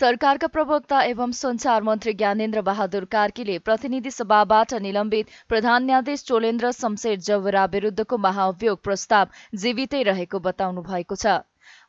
सरकारका प्रवक्ता एवं सञ्चार मन्त्री ज्ञानेन्द्र बहादुर कार्कीले प्रतिनिधि सभाबाट निलम्बित प्रधान न्यायाधीश चोलेन्द्र शमशेर जवरा विरुद्धको महाअभियोग प्रस्ताव जीवितै रहेको बताउनु भएको छ।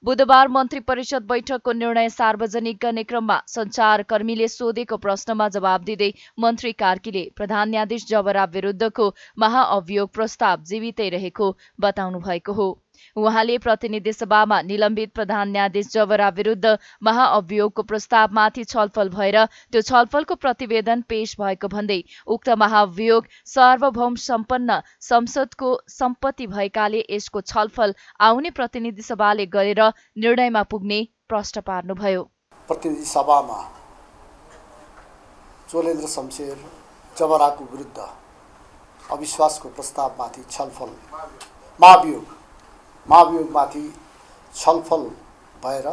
बुधबार मन्त्री परिषद बैठकको निर्णय सार्वजनिक गर्ने क्रममा सञ्चारकर्मीले सोधेको प्रश्नमा जवाब दिँदै मन्त्री कार्कीले प्रधान न्यायाधीश जवरा विरुद्धको महाअभियोग प्रस्ताव जीवितै रहेको बताउनु भएको हो। उहाँले प्रतिनिधि सभामा निलम्बित प्रधान न्यायाधीश जवरा विरुद्ध महाअभियोगको प्रस्तावमाथि छलफल भएर त्यो छलफलको प्रतिवेदन पेश भएको भन्दै उक्त महाअभियोग सार्वभौम सम्पन्न संसदको सम्पत्ति भएकाले यसको छलफल आउने प्रतिनिधि सभाले गरेर निर्णयमा पुग्ने प्रश्न पार्नुभयो। प्रतिनिधि सभामा चोलेन्द्र शमशेर जवराको विरुद्ध अविश्वासको प्रस्तावमाथि छलफल महाभियोगमाथि छलफल भएर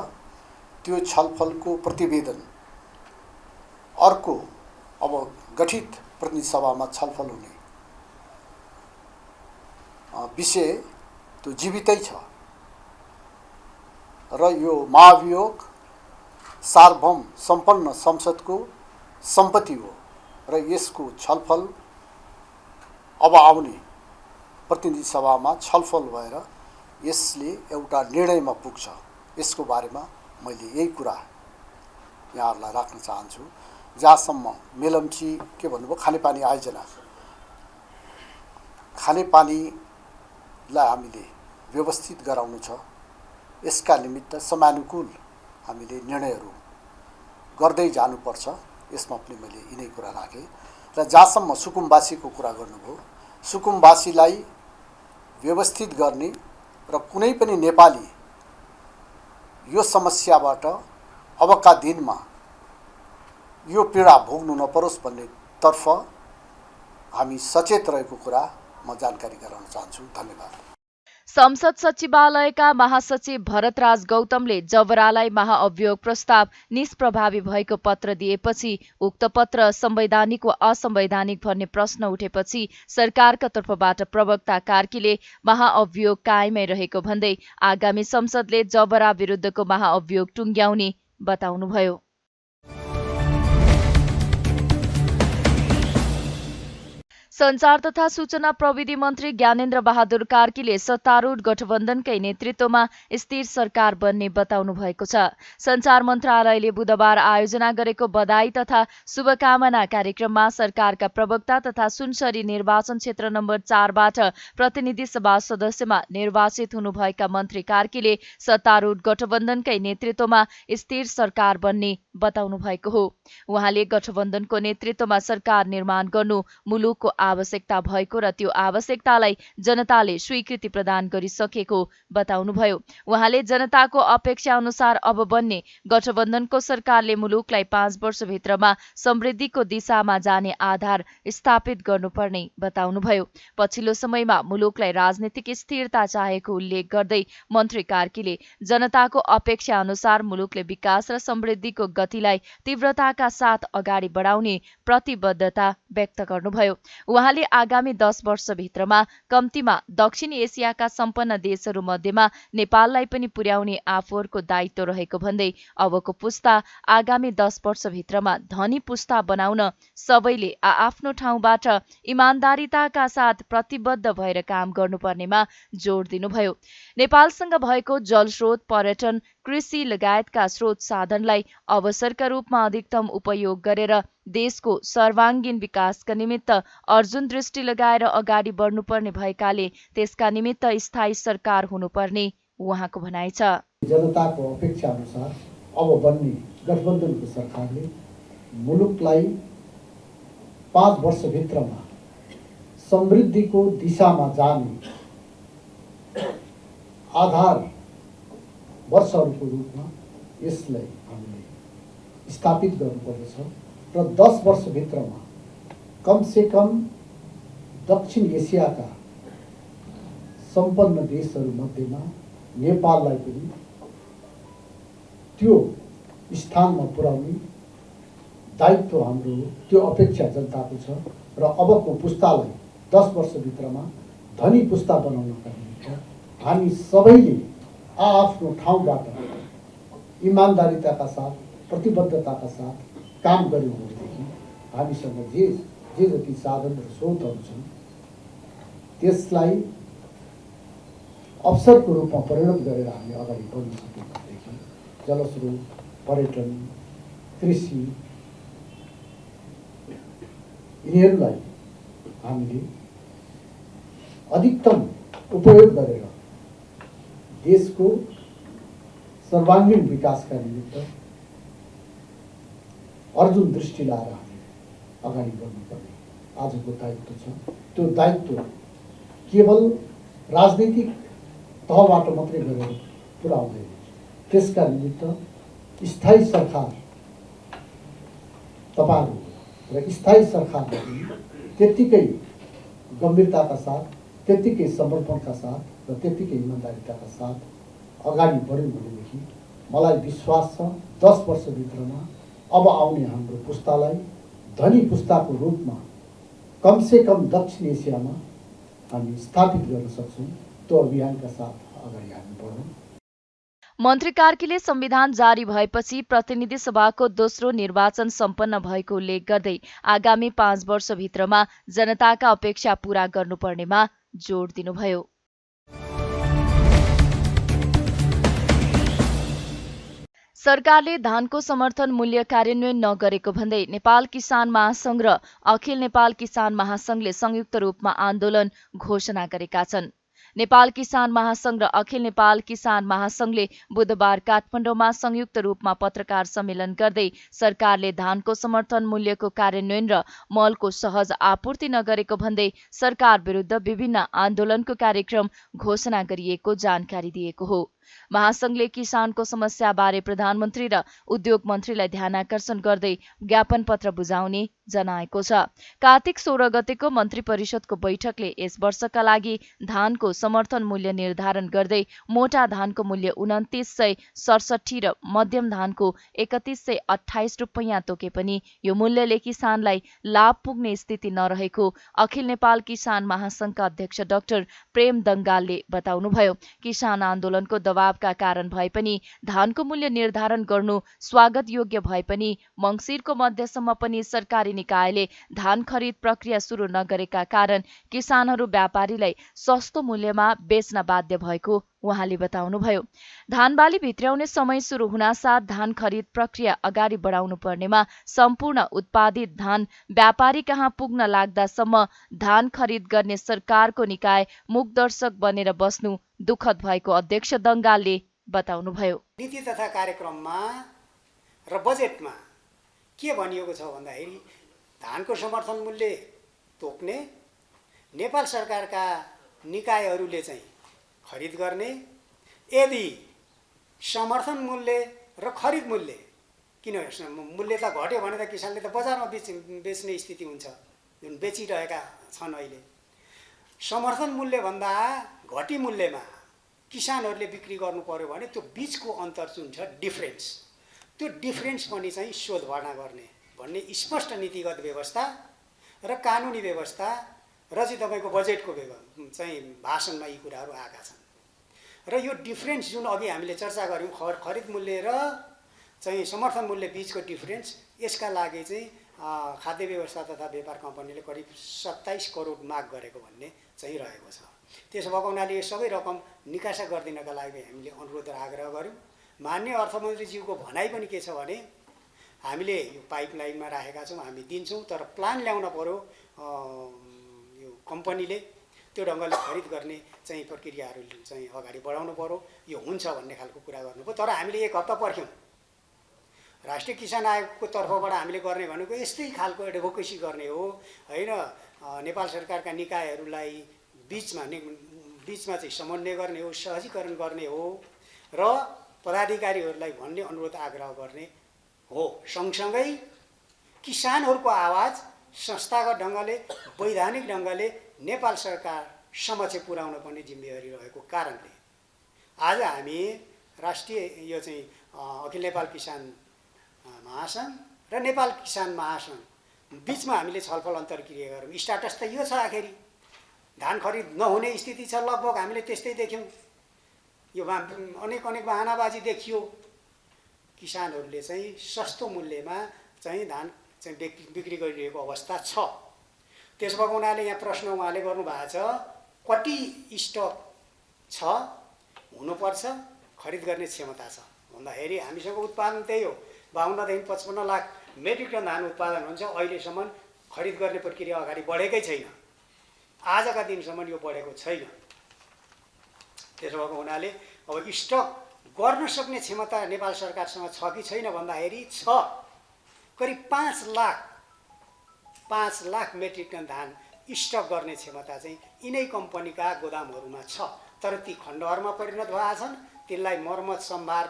त्यो छलफलको प्रतिवेदन अर्को अब गठित प्रतिनिधि सभामा छलफल हुने विषय त्यो जीवितै छ र यो महाभियोग सार्वभौम सम्पन्न संसदको सम्पत्ति हो र यसको छलफल अब आउने प्रतिनिधि सभामा छलफल भएर यसले एउटा निर्णयमा पुग्छ। यसको बारेमा मैले यही कुरा यहाँहरूलाई राख्न चाहन्छु। जहाँसम्म मेलम्ची के भन्नुभयो खानेपानी आयोजना, खानेपानीलाई हामीले व्यवस्थित गराउनु छ। यसका निमित्त समयानुकूल हामीले निर्णयहरू गर्दै जानुपर्छ। यसमा पनि मैले यिनै कुरा राखेँ। र जहाँसम्म सुकुम्बासीको कुरा गर्नुभयो, सुकुम्बासीलाई व्यवस्थित गर्ने र कुनै पनि नेपाली यो समस्याबाट अबका दिनमा यो पीडा भोग्नु नपरोस् भन्ने तर्फ हामी सचेत रहेको कुरा म जानकारी गराउन चाहन्छु। धन्यवाद। संसद सचिवालयका महासचिव भरतराज गौतमले जवरालाई महाअभियोग प्रस्ताव निष्प्रभावी भएको पत्र दिएपछि उक्त पत्र संवैधानिक वा असंवैधानिक भन्ने प्रश्न उठेपछि सरकारका तर्फबाट प्रवक्ता कार्कीले महाअभियोग कायमै रहेको भन्दै आगामी संसदले जवरा विरुद्धको महाअभियोग टुङ्ग्याउने बताउनुभयो। सञ्चार तथा सूचना प्रविधि मन्त्री ज्ञानेन्द्र बहादुर कार्कीले सत्तारूढ गठबन्धनकै नेतृत्वमा स्थिर सरकार बन्ने बताउनु भएको छ। सञ्चार मन्त्रालयले बुधबार आयोजना गरेको बधाई तथा शुभकामना कार्यक्रममा सरकारका प्रवक्ता तथा सुनसरी निर्वाचन क्षेत्र नम्बर 4बाट प्रतिनिधि सभा सदस्यमा निर्वाचित हुनुभएका मन्त्री कार्कीले सत्तारूढ गठबन्धनकै नेतृत्वमा स्थिर सरकार बन्ने बताउनु भएको हो। उहाँले गठबन्धनको नेतृत्वमा सरकार निर्माण गर्नु मुलुकको आवश्यकता भएको र त्यो आवश्यकतालाई जनताले स्वीकृति प्रदान गरिसकेको बताउनुभयो। उहाँले जनताको अपेक्षा अनुसार अब बन्ने गठबन्धनको सरकारले मुलुकलाई 5 वर्षभित्रमा समृद्धिको दिशामा जाने आधार स्थापित गर्नुपर्ने बताउनुभयो। पछिल्लो समयमा मुलुकलाई राजनीतिक स्थिरता चाहेको उल्लेख गर्दै मन्त्री कार्कीले जनताको अपेक्षा अनुसार मुलुकले विकास र समृद्धिको गतिलाई तीव्रताका साथ अगाडि बढाउने प्रतिबद्धता व्यक्त गर्नुभयो। उहाँले आगामी 10 वर्षभित्रमा कम्तीमा दक्षिण एसियाका सम्पन्न देशहरू मध्येमा नेपाललाई पनि पुर्याउने आफूहरूको दायित्व रहेको भन्दै अबको पुस्ता आगामी 10 वर्षभित्रमा धनी पुस्ता बनाउन सबैले आफ्नो ठाउँबाट इमान्दारिताका साथ प्रतिबद्ध भएर काम गर्नुपर्नेमा जोड दिनुभयो। नेपालसँग भएको जलस्रोत, पर्यटन, कृषि लगायतका स्रोत साधनलाई अवसरका रूपमा अधिकतम उपयोग गरेर देशको सर्वाङ्गीन विकासका निमित्त अर्जुन दृष्टि लगाएर अगाडि बढ्नुपर्ने भएकाले त्यसका निमित्त स्थायी सरकार हुनुपर्ने उहाँको भनाइ छ। जनताको अपेक्षा अनुसार अब बन्ने गठबन्धनको सरकारले मुलुकलाई 5 वर्षभित्रमा समृद्धिको दिशामा जाने आधार वर्षहरूको रूपमा यसलाई हामीले स्थापित गर्नुपर्दछ र 10 वर्षभित्रमा कमसेकम दक्षिण एसियाका सम्पन्न देशहरू मध्येमा नेपाललाई पनि त्यो स्थानमा पुर्याउने दायित्व हाम्रो हो। त्यो अपेक्षा जनताको छ र अबको पुस्तालाई 10 वर्षभित्रमा धनी पुस्ता बनाउनका निमित्त हामी सबैले आफ्नो ठाउँबाट इमान्दारिताका साथ प्रतिबद्धताका साथ काम गर्यौँ भनेदेखि हामीसँग जे जति साधन र स्रोतहरू छन् त्यसलाई अवसरको रूपमा परिणत गरेर हामी अगाडि बढ्न सक्यौँ भनेदेखि जलस्रोत, पर्यटन, कृषि यिनीहरूलाई हामीले अधिकतम उपयोग गरेर देशको सर्वाङ्गीण विकासका निमित्त अर्जुन दृष्टि लाएर हामी अगाडि बढ्नुपर्ने आजको दायित्व छ। त्यो दायित्व केवल राजनीतिक तहबाट मात्रै गरेर पुरा हुँदैन। त्यसका निमित्त स्थायी सरकार तपाईँहरू र स्थायी सरकारले पनि त्यत्तिकै गम्भीरताका साथ, त्यत्तिकै समर्पणका साथ र त्यत्तिकै इमान्दारिताका साथ अगाडि बढ्यौँ भनेदेखि मलाई विश्वास छ 10 वर्षभित्रमा अब आउने हाम्रो पुस्तालाई धनी पुस्ताको रूपमा कमसे कम दक्षिण एसियामा हामी स्थापित गर्न सक्छौँ। त्यो अभियानका साथ अगाडि हामी बढौँ। मन्त्री कार्कीले संविधान जारी भएपछि प्रतिनिधि सभाको दोस्रो निर्वाचन सम्पन्न भएको उल्लेख गर्दै आगामी 5 वर्षभित्रमा जनताका अपेक्षा पूरा गर्नुपर्नेमा जोड दिनुभयो। सरकारले धानको समर्थन मूल्य कार्यान्वयन नगरेको भन्दै नेपाल किसान महासंघ र अखिल नेपाल किसान महासंघले संयुक्त रूपमा आन्दोलन घोषणा गरेका छन्। नेपाल किसान महासंघ र अखिल नेपाल किसान महासंघले बुधबार काठमाडौँमा संयुक्त रूपमा पत्रकार सम्मेलन गर्दै सरकारले धानको समर्थन मूल्यको कार्यान्वयन र मलको सहज आपूर्ति नगरेको भन्दै सरकार विरुद्ध विभिन्न आन्दोलनको कार्यक्रम घोषणा गरिएको जानकारी दिएको हो। महासंघले किसानको समस्याबारे प्रधानमन्त्री र उद्योग मन्त्रीलाई ध्यानाकर्षण गर्दै ज्ञापन पत्र बुझाउने जनाएको छ। कार्तिक 16 गतेको मन्त्री परिषदको बैठकले यस वर्षका लागि धानको समर्थन मूल्य निर्धारण गर्दै मोटा धानको मूल्य 2967 र मध्यम धानको 3128 रुपैयाँ तोके पनि यो मूल्यले किसानलाई लाभ पुग्ने स्थिति नरहेको अखिल नेपाल किसान महासंघका अध्यक्ष डाक्टर प्रेम दंगालले बताउनुभयो। किसान आन्दोलनको दबावका कारण भए पनि धानको मूल्य निर्धारण गर्नु स्वागत योग्य भए पनि मङ्सिरको मध्यसम्म पनि सरकारी निकायले धान खरिद प्रक्रिया सुरु नगरेका कारण किसानहरू व्यापारीलाई सस्तो मूल्यमा बेच्न बाध्य भएको उहाँले बताउनुभयो। धान बाली भित्र्याउने समय सुरु हुनासाथ धान खरिद प्रक्रिया अगाडि बढाउनु पर्नेमा सम्पूर्ण उत्पादित धान व्यापारी कहाँ पुग्न लाग्दासम्म धान खरिद गर्ने सरकारको निकाय मुखदर्शक बनेर बस्नु दुःखद भएको अध्यक्ष दंगालले बताउनुभयो। नीति तथा कार्यक्रममा र बजेटमा के भनिएको छ भन्दाखेरि धानको समर्थन मूल्य तोक्ने नेपाल सरकारका निकायहरूले चाहिँ खरिद गर्ने, यदि समर्थन मूल्य र खरिद मूल्य किन मूल्य त घट्यो भने त किसानले त बजारमा बेच्ने स्थिति हुन्छ जुन बेचिरहेका छन्। अहिले समर्थन मूल्यभन्दा घटी मूल्यमा किसानहरूले बिक्री गर्नु पर्यो भने त्यो बीचको अन्तर जुन छ डिफरेन्स, त्यो डिफरेन्स पनि चाहिँ शोधभर्ना गर्ने भन्ने स्पष्ट नीतिगत व्यवस्था र कानुनी व्यवस्था र चाहिँ तपाईँको बजेटको चाहिँ भाषणमा यी कुराहरू आएका छन्। र यो डिफरेन्स जुन अघि हामीले चर्चा गऱ्यौँ खरिद मूल्य र चाहिँ समर्थन मूल्य बीचको डिफरेन्स, यसका लागि चाहिँ खाद्य व्यवस्था तथा व्यापार कम्पनीले करिब 27 करोड माग गरेको भन्ने चाहिँ रहेको छ। त्यसो भएको हुनाले यो सबै रकम निकासा गरिदिनका लागि हामीले अनुरोध र आग्रह गऱ्यौँ। माननीय अर्थमन्त्रीज्यूको भनाइ पनि के छ भने हामीले यो पाइपलाइनमा राखेका छौँ, हामी दिन्छौँ, तर प्लान ल्याउन पर्यो, यो कम्पनीले त्यो ढङ्गले खरिद गर्ने चाहिँ प्रक्रियाहरू चाहिँ अगाडि बढाउनु पर्यो, यो हुन्छ भन्ने खालको कुरा गर्नुभयो। तर हामीले 1 हप्ता पर्ख्यौँ। राष्ट्रिय किसान आयोगको तर्फबाट हामीले गर्ने भनेको यस्तै खालको एडभोकेसी गर्ने हो होइन, नेपाल सरकारका निकायहरूलाई बीचमा चाहिँ समन्वय गर्ने हो, सहजीकरण गर्ने हो र पदाधिकारीहरूलाई भन्ने अनुरोध आग्रह गर्ने हो। सँगसँगै किसानहरूको आवाज संस्थागत ढङ्गले वैधानिक ढङ्गले नेपाल सरकार समक्ष पुर्याउन पनि जिम्मेवारी रहेको कारणले आज हामी राष्ट्रिय यो चाहिँ अखिल नेपाल किसान महासंघ र नेपाल किसान महासंघ बीचमा हामीले छलफल अन्तर्क्रिया गरौँ। स्ट्याटस त यो छ, आखिरी धान खरिद नहुने स्थिति छ, लगभग हामीले त्यस्तै देख्यौँ। यो अनेक बहानाबाजी देखियो। किसानहरूले चाहिँ सस्तो मूल्यमा चाहिँ धान चाहिँ बिक्री गरिरहेको अवस्था छ। त्यसो भएको हुनाले यहाँ प्रश्न उहाँले गर्नुभएको छ, कति स्टक छ, हुनुपर्छ, खरिद गर्ने क्षमता छ भन्दाखेरि हामीसँग उत्पादन त्यही हो, 52 देखि 55 लाख मेट्रिक टन धान उत्पादन हुन्छ। अहिलेसम्म खरिद गर्ने प्रक्रिया अगाडि बढेकै छैन, आजका दिनसम्म यो बढेको छैन। त्यसो भएको हुनाले अब स्टक गर्न सक्ने क्षमता नेपाल सरकारसँग छ कि छैन भन्दाखेरि छ। करिब 5 लाख मेट्रिक टन धान स्टक गर्ने क्षमता चाहिँ यिनै कम्पनीका गोदामहरूमा छ। तर ती खण्डहरुमा परिणत भएका छन्, त्यसलाई मर्मत सम्भार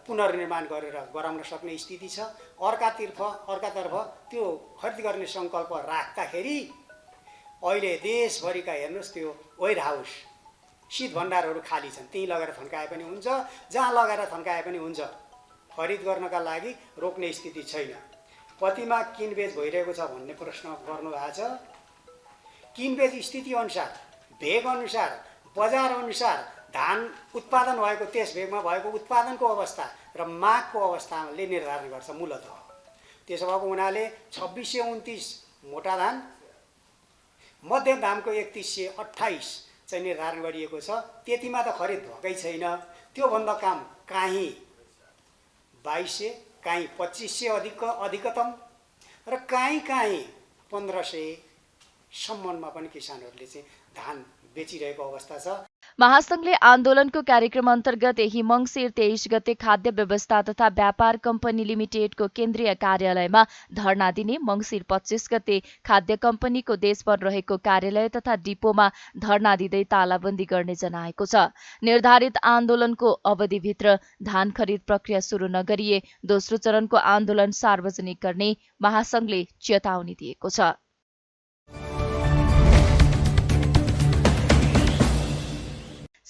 पुनर्निर्माण गरेर गराउन सक्ने स्थिति छ। अर्कातर्फ त्यो खरिद गर्ने संकल्प राख्दाखेरि अहिले देशभरिका हेर्नुस् त्यो वेयर हाउस शीत भण्डारहरू खाली छन्, त्यही लगेर थन्काए पनि हुन्छ, जहाँ लगेर थन्काए पनि हुन्छ। खरिद गर्नका लागि रोक्ने स्थिति छैन। कतिमा किनबेच भइरहेको छ भन्ने प्रश्न गर्नुभएको छ। किनबेच स्थिति अनुसार, भेग अनुसार, बजार अनुसार धान उत्पादन भएको त्यस भेगमा भएको उत्पादनको अवस्था र मागको अवस्थाले निर्धारण गर्छ मूलतः। त्यसो भएको हुनाले 2629 मोटा धान, मध्यम धानको 3128 चाहिँ निर्धारण गरिएको छ। त्यतिमा त खरिद भएकै छैन। त्योभन्दा कम काहीँ 2200, काहीँ 2500 अधिकतम र काहीँ 1500 सम्ममा पनि किसानहरूले चाहिँ धान बेचिरहेको अवस्था छ। महासंघले आन्दोलनको कार्यक्रम अन्तर्गत यही मङ्सिर 23 गते खाद्य व्यवस्था तथा व्यापार कम्पनी लिमिटेडको केन्द्रीय कार्यालयमा धरना दिने, मङ्सिर 25 गते खाद्य कम्पनीको देशभर रहेको कार्यालय तथा डिपोमा धरना दिँदै तालाबन्दी गर्ने जनाएको छ। निर्धारित आन्दोलनको अवधिभित्र धान खरिद प्रक्रिया सुरु नगरिए दोस्रो चरणको आन्दोलन सार्वजनिक गर्ने महासंघले चेतावनी दिएको छ।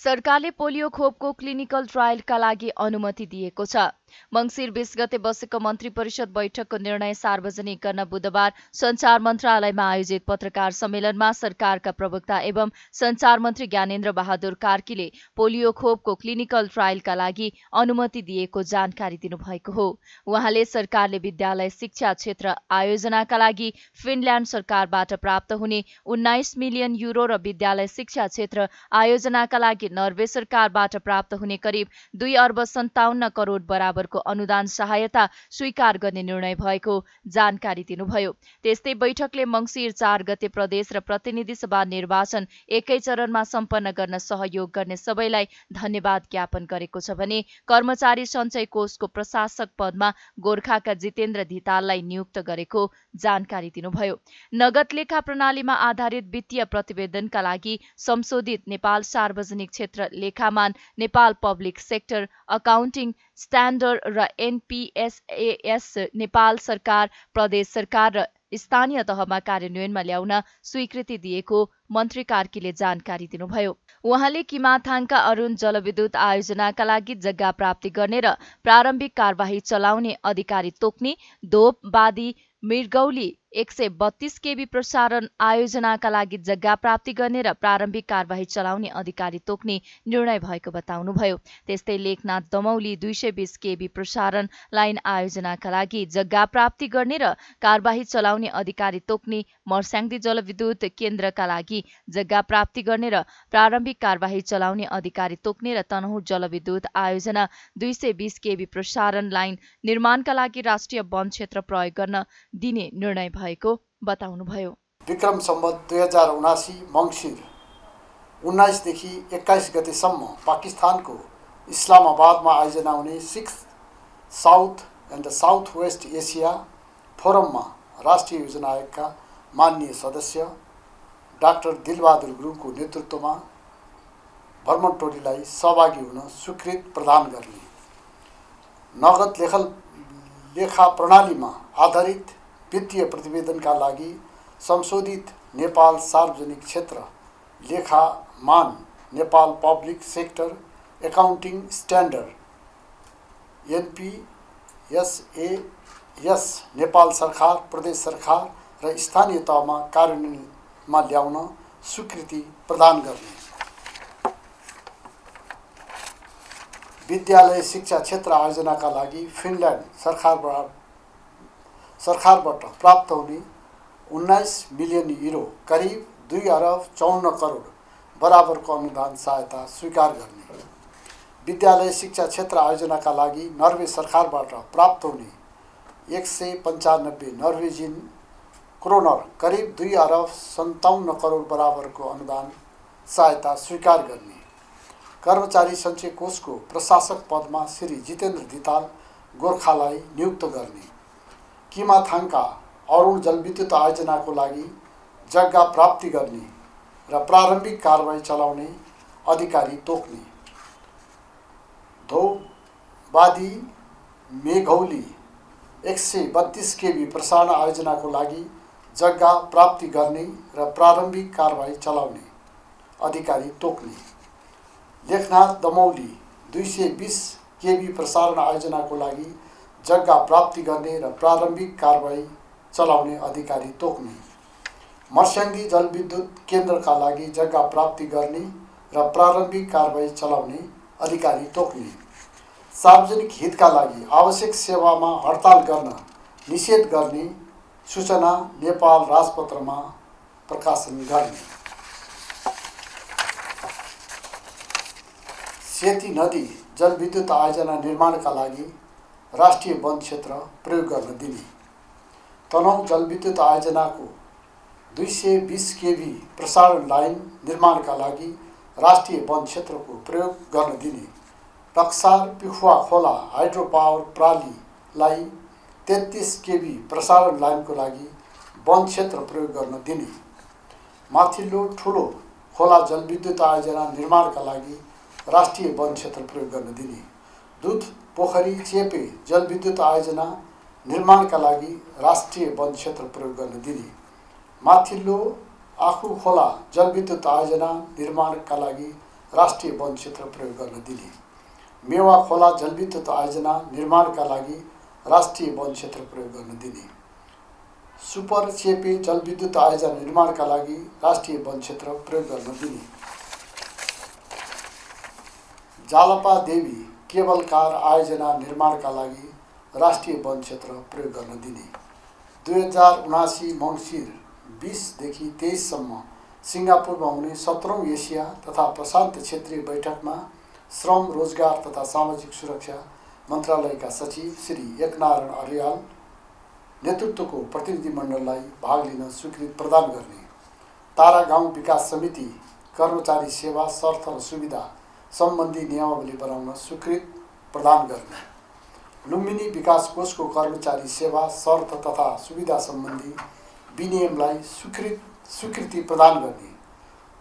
सरकारले पोलियो खोपको क्लिनिकल ट्रायलका लागि अनुमति दिएको छ। मङ्सिर 20 गते बसेको मन्त्री परिषद बैठकको निर्णय सार्वजनिक गर्न बुधबार सञ्चार मन्त्रालयमा आयोजित पत्रकार सम्मेलनमा सरकारका प्रवक्ता एवं सञ्चार मन्त्री ज्ञानेन्द्र बहादुर कार्कीले पोलियो खोपको क्लिनिकल ट्रायलका लागि अनुमति दिएको जानकारी दिनुभएको हो। उहाँले सरकारले विद्यालय शिक्षा क्षेत्र आयोजनाका लागि फिनल्यान्ड सरकारबाट प्राप्त हुने 19 मिलियन युरो र विद्यालय शिक्षा क्षेत्र आयोजनाका लागि नर्वे सरकारबाट प्राप्त हुने करिब 2 अर्ब 57 करोड बराबरको अनुदान सहायता स्वीकार गर्ने निर्णय भएको जानकारी दिनुभयो। त्यस्तै बैठकले मङ्सिर 4 गते प्रदेश र प्रतिनिधि सभा निर्वाचन एकै चरणमा सम्पन्न गर्न सहयोग गर्ने सबैलाई धन्यवाद ज्ञापन गरेको छ भने कर्मचारी सञ्चय कोषको प्रशासक पदमा गोर्खाका जितेन्द्र धिताललाई नियुक्त गरेको जानकारी दिनुभयो। नगद लेखा प्रणालीमा आधारित वित्तीय प्रतिवेदनका लागि संशोधित नेपाल सार्वजनिक क्षेत्र लेखामान, Nepal public sector accounting standard र एनपीएसएस नेपाल सरकार, प्रदेश सरकार र स्थानीय तहमा कार्यान्वयनमा ल्याउन स्वीकृति दिएको मन्त्री कार्कीले जानकारी दिनुभयो। उहाँले किमाथाङका अरुण जलविद्युत आयोजनाका लागि जग्गा प्राप्ति गर्ने र प्रारम्भिक कार्यवाही चलाउने अधिकारी तोक्ने, धोप बादी मृगौली 132 केबी प्रसारण आयोजनाका लागि जग्गा प्राप्ति गर्ने र प्रारम्भिक कार्यवाही चलाउने अधिकारी तोक्ने निर्णय भएको बताउनुभयो। त्यस्तै लेखनाथ दमौली 220 केबी प्रसारण लाइन आयोजनाका लागि जग्गा प्राप्ति गर्ने र कार्यवाही चलाउने अधिकारी तोक्ने, मर्स्याङ्दी जलविद्युत केन्द्रका लागि जग्गा प्राप्ति गर्ने र प्रारम्भिक कार्यवाही चलाउने अधिकारी तोक्ने र तनहुँ जलविद्युत आयोजना 220 केबी प्रसारण लाइन निर्माणका लागि राष्ट्रिय वन क्षेत्र प्रयोग गर्न दिने निर्णय भएको बताउनुभयो। विक्रम सम्वत 2079 मङ्सिर 19 देखि 21 गतेसम्म पाकिस्तानको इस्लामाबादमा आयोजना हुने 6th south and south west Asia फोरममा राष्ट्रिय योजना आयोगका माननीय सदस्य डाक्टर दिलबहादुर गुरुङको नेतृत्वमा भ्रमण टोलीलाई सहभागी हुन स्वीकृति प्रदान गर्ने, नगद लेखा प्रणालीमा आधारित वित्तीय प्रतिवेदनका लागि संशोधित नेपाल सार्वजनिक क्षेत्र लेखामान, Nepal public sector accounting standard NPSS Nepal सरकार, प्रदेश सरकार र स्थानीय तहमा कार्यान्वयनमा ल्याउन स्वीकृति प्रदान गर्ने, विद्यालय शिक्षा क्षेत्र आयोजनाका लागि फिनल्यान्ड सरकारबाट प्राप्त हुने 19 मिलियन युरो करिब 2 अरब 54 करोड बराबरको अनुदान सहायता स्वीकार गर्ने, विद्यालय शिक्षा क्षेत्र आयोजनाका लागि नर्वे सरकारबाट प्राप्त हुने 195 नर्वेजियन क्रोनर करिब 2 अरब 57 करोड बराबरको अनुदान सहायता स्वीकार गर्ने, कर्मचारी सञ्चय कोषको प्रशासक पदमा श्री जितेन्द्र धिताल गोर्खालाई नियुक्त गर्ने, किमाथाङका अरुण जलविद्युत आयोजनाको लागि जग्गा प्राप्ति गर्ने र प्रारम्भिक कारबाही चलाउने अधिकारी तोक्ने, धौबादी मेघौली 132 केबी प्रसारण आयोजनाको लागि जग्गा प्राप्ति गर्ने र प्रारम्भिक कारबाही चलाउने अधिकारी तोक्ने, लेखनाथ दमौली 220 केबी प्रसारण आयोजनाको लागि जग्गा प्राप्ति गर्ने र प्रारम्भिक कारबाही चलाउने अधिकारी तोक्ने, मर्स्याङ्गी जलविद्युत केन्द्रका लागि जग्गा प्राप्ति गर्ने र प्रारम्भिक कारबाही चलाउने अधिकारी तोक्ने, सार्वजनिक हितका लागि आवश्यक सेवामा हडताल गर्न निषेध गर्ने सूचना नेपाल राजपत्रमा प्रकाशन गर्ने, सेती नदी जलविद्युत आयोजना निर्माणका लागि राष्ट्रिय वन क्षेत्र प्रयोग गर्न दिने, तनहुँ जलविद्युत आयोजनाको 220 केबी प्रसारण लाइन निर्माणका लागि राष्ट्रिय वन क्षेत्रको प्रयोग गर्न दिने, टक्सार पिखुवा खोला हाइड्रो पावर प्रणालीलाई 33 केबी प्रसारण लाइनको लागि वन क्षेत्र प्रयोग गर्न दिने, माथिल्लो ठुलो खोला जलविद्युत आयोजना निर्माणका लागि राष्ट्रिय वन क्षेत्र प्रयोग गर्न दिने, दुध पोखरी चेपे जलविद्युत आयोजना निर्माणका लागि राष्ट्रिय वन क्षेत्र प्रयोग गर्न दिने, माथिल्लो आखु खोला जलविद्युत आयोजना निर्माणका लागि राष्ट्रिय वन क्षेत्र प्रयोग गर्न दिने, मेवा खोला जलविद्युत आयोजना निर्माणका लागि राष्ट्रिय वन क्षेत्र प्रयोग गर्न दिने, सुपर चेपे जलविद्युत आयोजना निर्माणका लागि राष्ट्रिय वन क्षेत्र प्रयोग गर्न दिने, जालपा देवी केबल कार आयोजना निर्माणका लागि राष्ट्रिय वन क्षेत्र प्रयोग गर्न दिने, 2079 मङ्सिर 20 देखि 23 सम्म सिङ्गापुरमा हुने 17औं एसिया तथा प्रशान्त क्षेत्रीय बैठकमा श्रम रोजगार तथा सामाजिक सुरक्षा मन्त्रालयका सचिव श्री एकनारायण अर्याल नेतृत्वको प्रतिनिधिमण्डललाई भाग लिन स्वीकृति प्रदान गर्ने, तारा गाउँ विकास समिति कर्मचारी सेवा शर्त र सुविधा सम्बन्धी नियमावली बनाउन स्वीकृति प्रदान गर्ने, लुम्बिनी विकास कोषको कर्मचारी सेवा शर्त तथा सुविधा सम्बन्धी विनियमलाई स्वीकृति प्रदान गर्ने,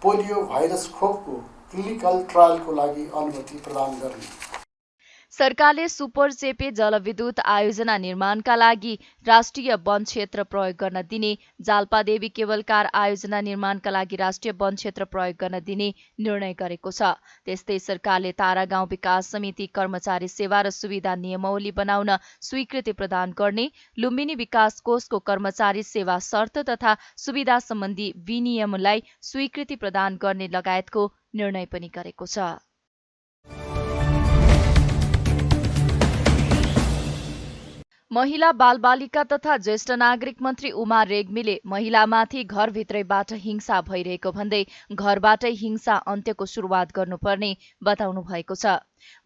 पोलियो भाइरस खोपको क्लिनिकल ट्रायलको लागि अनुमति प्रदान गर्ने। सरकारले सुपर चेपे जलविद्युत आयोजना निर्माणका लागि राष्ट्रिय वन क्षेत्र प्रयोग गर्न दिने, जालपादेवी केबल कार आयोजना निर्माणका लागि राष्ट्रिय वन क्षेत्र प्रयोग गर्न दिने निर्णय गरेको छ। त्यस्तै सरकारले तारा गाउँ विकास समिति कर्मचारी सेवा र सुविधा नियमावली बनाउन स्वीकृति प्रदान गर्ने, लुम्बिनी विकास कोषको कर्मचारी सेवा शर्त तथा सुविधा सम्बन्धी विनियमलाई स्वीकृति प्रदान गर्ने लगायतको निर्णय पनि गरेको छ। महिला बालबालिका तथा ज्येष्ठ नागरिक मन्त्री उमा रेग्मीले महिलामाथि घरभित्रैबाट हिंसा भइरहेको भन्दै घरबाटै हिंसा अन्त्यको सुरुवात गर्नुपर्ने बताउनु भएको छ।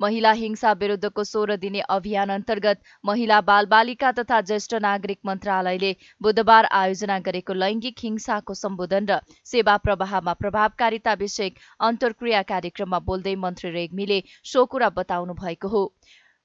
महिला हिंसा विरुद्धको 16 दिने अभियान अन्तर्गत महिला बालबालिका तथा ज्येष्ठ नागरिक मन्त्रालयले बुधबार आयोजना गरेको लैङ्गिक हिंसाको सम्बोधन र सेवा प्रवाहमा प्रभावकारिता विषयक अन्तर्क्रिया कार्यक्रममा बोल्दै मन्त्री रेग्मीले सो कुरा बताउनु भएको हो।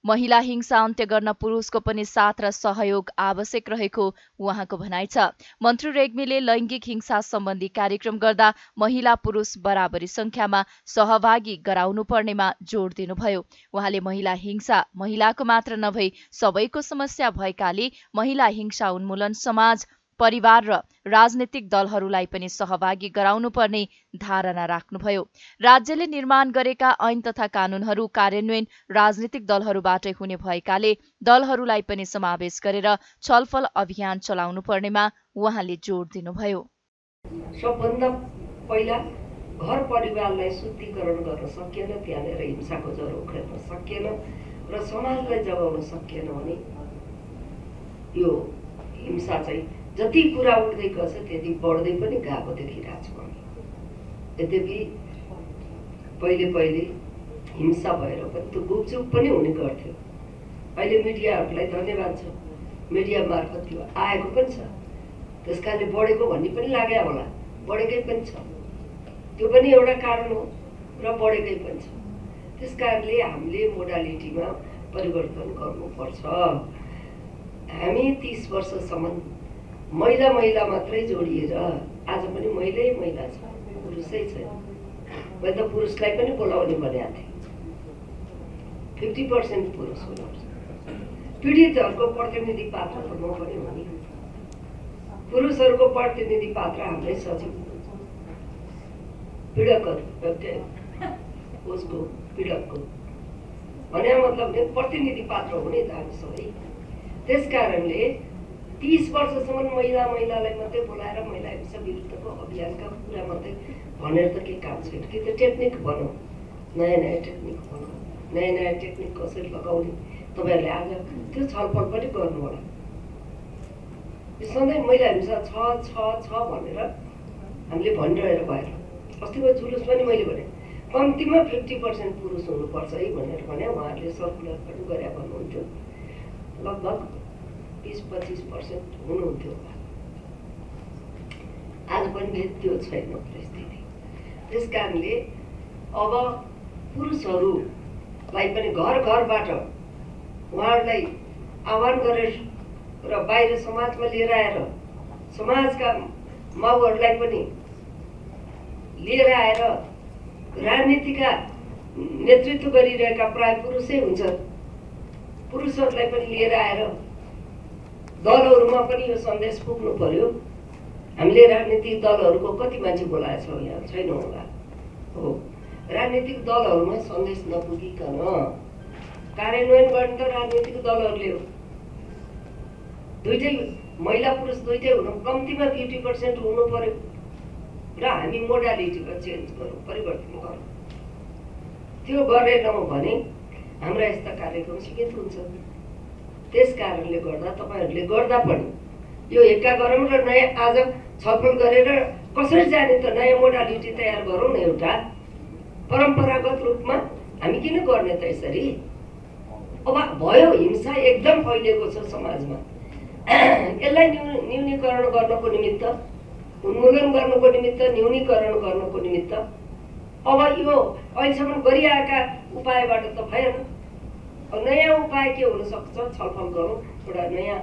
महिला हिंसा अन्त्य गर्न पुरुषको पनि साथ र सहयोग आवश्यक रहेको उहाँको भनाइ छ। मन्त्री रेग्मीले लैङ्गिक हिंसा सम्बन्धी कार्यक्रम गर्दा महिला पुरुष बराबरी संख्यामा सहभागी गराउनु पर्नेमा जोड दिनुभयो। उहाँले महिला हिंसा महिलाको मात्र नभई सबैको समस्या भएकाले महिला हिंसा उन्मूलन समाज, परिवार र राजनीतिक दलहरूलाई पनि सहभागी गराउनु पर्ने धारणा राख्नुभयो। राज्यले निर्माण गरेका ऐन तथा कानूनहरू कार्यान्वयन राजनीतिक दलहरूबाटै हुने भएकाले दलहरूलाई पनि समावेश गरेर छलफल अभियान चलाउनु पर्नेमा उहाँले जोड दिनुभयो। सबभन्दा पहिला घर परिवारलाई शुद्धिकरण गर्न सकिएन, त्यहाँनिर हिंसाको ज्वरो उख्रिन सकिएन र समाजलाई जगाउन सकिएन भने यो हिंसा चाहिँ जति कुरा उठ्दै गछ त्यति बढ्दै पनि गएको देखिरहेको छु हामी। यद्यपि पहिले हिंसा भएर पनि त्यो गुपचुप पनि हुने गर्थ्यो। अहिले मिडियाहरूलाई धन्यवाद छ, मिडिया मार्फत त्यो आएको पनि छ, त्यस कारणले बढेको भन्ने पनि लाग्यो होला, बढेकै पनि छ, त्यो पनि एउटा कारण हो र बढेकै पनि छ। त्यस कारणले हामीले मोडालिटीमा परिवर्तन गर्नुपर्छ। हामी 30 वर्षसम्म महिला मात्रै जोडिएर आज पनि महिला छ, पुरुषै छैन। मैले त पुरुषलाई पनि बोलाउने भनेको थिएँ, 50% पुरुष हुनुपर्छ। पीडितहरूको प्रतिनिधि पात्र त म पनि हो नि, पुरुषहरूको प्रतिनिधि पात्र हाम्रै सचिव, उसको पीडकको भने मतलब प्रतिनिधि पात्र हुने त हामी सबै। त्यस कारणले 30 वर्षसम्म महिलालाई मात्रै बोलाएर महिला हिंसा विरुद्धको अभियानका कुरा मात्रै भनेर त के काम छैन। कि त टेक्निक भनौँ, नयाँ टेक्निक भनौँ, नयाँ टेक्निक कसरी लगाउने तपाईँहरूले आज त्यो छलफल पनि गर्नु होला। सधैँ महिला हिंसा छ भनेर हामीले भनिरहेर भएर अस्तिको जुलुस पनि मैले भने कम्तीमा 50% पुरुष हुनुपर्छ है भनेर भने उहाँहरूले सर्कुलर पनि गरे भन्नुहुन्थ्यो। लगभग 20-25% हुनुहुन्थ्यो। आज पनि त्यो छैन परिस्थिति। त्यस कारणले अब पुरुषहरूलाई पनि घरबाट उहाँहरूलाई आह्वान गरेर र बाहिर समाजमा लिएर आएर समाजका माउहरूलाई पनि लिएर आएर राजनीतिका नेतृत्व गरिरहेका प्राय पुरुषै हुन्छ, पुरुषहरूलाई पनि लिएर आएर दलहरूमा पनि यो सन्देश पुग्नु पर्यो। हामीले राजनीतिक दलहरूको कति मान्छे बोलाएको छौँ यहाँ, छैन होला हो। राजनीतिक दलहरूमा सन्देश नपुगिकन कार्यान्वयन गर्ने त राजनीतिक दलहरूले हो। दुईटै महिला पुरुष दुईटै हुनु, कम्तीमा 50% हुनु पर्यो र हामी मोडालिटीलाई चेन्ज गरौँ, परिवर्तन गरौँ। त्यो गरेनौँ भने हाम्रा यस्ता कार्यक्रम सीमित हुन्छ। त्यस कारणले गर्दा तपाईँहरूले गर्दा पनि यो एका गरौँ र नयाँ आज छलफल गरेर कसरी जाने त नयाँ मोडालिटी तयार गरौँ न। एउटा परम्परागत रूपमा हामी किन गर्ने त यसरी? अब भयो हिंसा एकदम फैलिएको छ समाजमा, यसलाई न्यूनीकरण गर्नको निमित्त, उन्मूलन गर्नको निमित्त, न्यूनीकरण गर्नको निमित्त अब यो अहिलेसम्म गरिआएका उपायबाट त भएन। नयाँ उपाय के हुन सक्छ छलफल गरौँ, एउटा नयाँ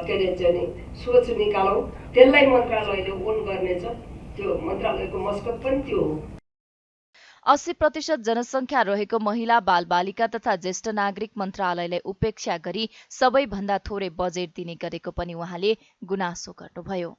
के अरे चाहिँ सोच निकालौँ। त्यसलाई मन्त्रालयले ओन गर्नेछ, त्यो मन्त्रालयको मस्कत पनि त्यो हो। 80% जनसङ्ख्या रहेको महिला बालबालिका तथा ज्येष्ठ नागरिक मन्त्रालयलाई उपेक्षा गरी सबैभन्दा थोरै बजेट दिने गरेको पनि उहाँले गुनासो गर्नुभयो।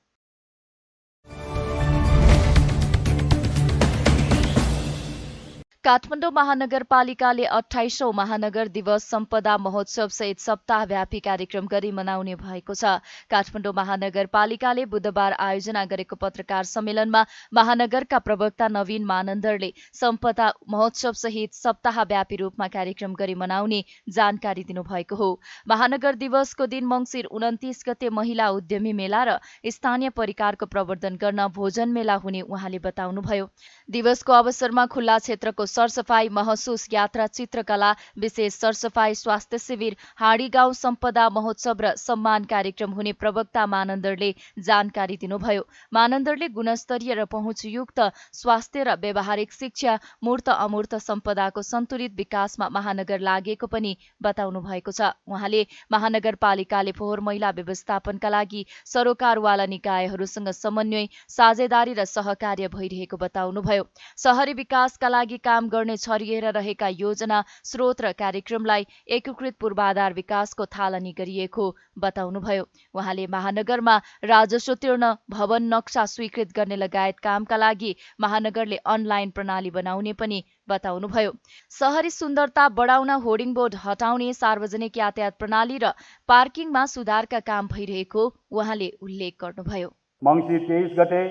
काठमाडौँ महानगरपालिकाले 28औं महानगर दिवस सम्पदा महोत्सव सहित सप्ताहव्यापी कार्यक्रम गरी मनाउने भएको छ। काठमाडौँ महानगरपालिकाले बुधबार आयोजना गरेको पत्रकार सम्मेलनमा महानगरका प्रवक्ता नवीन मानन्दरले सम्पदा महोत्सव सहित सप्ताहव्यापी रूपमा कार्यक्रम गरी मनाउने जानकारी दिनुभएको हो। महानगर दिवसको दिन मङ्सिर 29 गते महिला उद्यमी मेला र स्थानीय परिकारको प्रवर्धन गर्न भोजन मेला हुने उहाँले बताउनुभयो। दिवसको अवसरमा खुल्ला क्षेत्रको सरसफाई, महसुस यात्रा, चित्रकला, विशेष सरसफाई, स्वास्थ्य शिविर, हाँडी गाउँ सम्पदा महोत्सव र सम्मान कार्यक्रम हुने प्रवक्ता मानन्दरले जानकारी दिनुभयो। मानन्दरले गुणस्तरीय र पहुँचयुक्त स्वास्थ्य र व्यावहारिक शिक्षा, मूर्त अमूर्त सम्पदाको सन्तुलित विकासमा महानगर लागेको पनि बताउनु भएको छ। उहाँले महानगरपालिकाले फोहोर मैला व्यवस्थापनका लागि सरोकारवाला निकायहरूसँग समन्वय, साझेदारी र सहकार्य भइरहेको बताउनुभयो। शहरी विकासका लागि काम गर्ने छरिएर रहेका योजना, स्रोत र कार्यक्रमलाई एकीकृत पूर्वाधार विकासको थालनी गरिएको बताउनुभयो। उहाँले महानगरमा राजस्व तिर्न, भवन नक्सा स्वीकृत गर्ने लगायत कामका लागि महानगरले अनलाइन प्रणाली बनाउने पनि बताउनुभयो। शहरी सुन्दरता बढाउन होर्डिङ बोर्ड हटाउने, सार्वजनिक यातायात प्रणाली र पार्किङमा सुधारका काम भइरहेको उहाँले उल्लेख गर्नुभयो। मङ्सिर 23 गते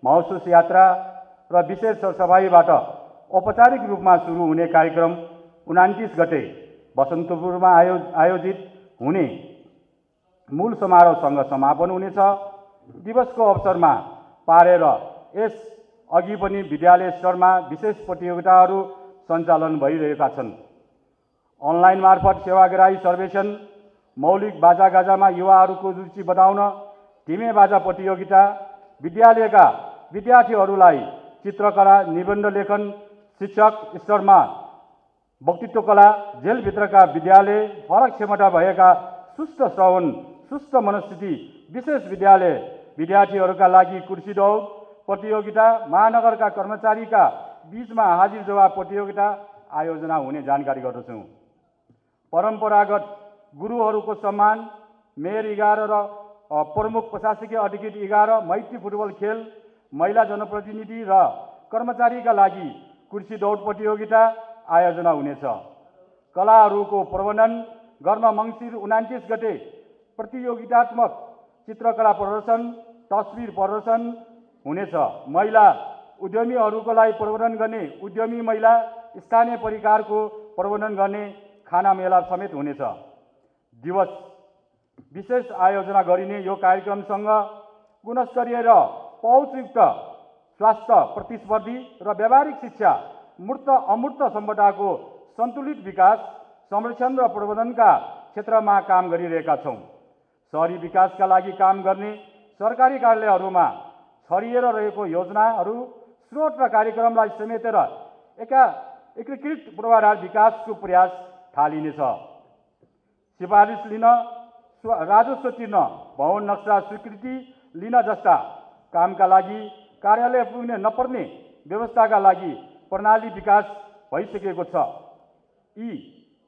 महसुस यात्रा र विशेष सरसफाइबाट औपचारिक रूपमा सुरु हुने कार्यक्रम 29 गते बसन्तपुरमा आयोजित हुने मूल समारोहसँग समापन हुनेछ। दिवसको अवसरमा पारेर यस अघि पनि विद्यालय स्तरमा विशेष प्रतियोगिताहरू सञ्चालन भइरहेका छन्। अनलाइन मार्फत सेवाग्राही सर्वेक्षण, मौलिक बाजागाजामा युवाहरूको रुचि बढाउन टिमे बाजा प्रतियोगिता, विद्यालयका विद्यार्थीहरूलाई चित्रकला, निबन्ध लेखन, शिक्षक स्तरमा वक्तृत्व कला, जेलभित्रका विद्यालय, फरक क्षमता भएका सुस्त श्रवण, सुस्त मनस्थिति विशेष विद्यालय विद्यार्थीहरूका लागि कुर्सी दौड प्रतियोगिता, महानगरका कर्मचारीका बीचमा हाजिर जवाब प्रतियोगिता आयोजना हुने जानकारी गर्दछौँ। परम्परागत गुरुहरूको सम्मान, मेयर 11 र प्रमुख प्रशासकीय अधिकृत 11, मैत्री फुटबल खेल, महिला जनप्रतिनिधि र कर्मचारीका लागि कुर्सी दौड प्रतियोगिता आयोजना हुनेछ। कलाहरूको प्रबन्धन गर्न मङ्सिर 29 गते प्रतियोगितात्मक चित्रकला प्रदर्शन, तस्बिर प्रदर्शन हुनेछ। महिला उद्यमीहरूको लागि प्रबन्धन गर्ने उद्यमी महिला, स्थानीय परिकारको प्रबन्धन गर्ने खाना मेला समेत हुनेछ। दिवस विशेष आयोजना गरिने यो कार्यक्रमसँग गुणस्तरीय र पहुँचयुक्त स्वास्थ्य, प्रतिस्पर्धी र व्यावहारिक शिक्षा, मूर्त अमूर्त सम्पदाको सन्तुलित विकास, संरक्षण र प्रबन्धनका क्षेत्रमा काम गरिरहेका छौँ। शहरी विकासका लागि काम गर्ने सरकारी कार्यालयहरूमा छरिएर रहेको योजनाहरू, स्रोत र कार्यक्रमलाई समेटेर एकीकृत पूर्वाधार विकासको प्रयास थालिनेछ। सिफारिस लिन, राजस्व तिर्न, भवन नक्सा स्वीकृति लिन जस्ता कामका लागि कार्यालय पुग्ने नपर्ने व्यवस्थाका लागि प्रणाली विकास भइसकेको छ।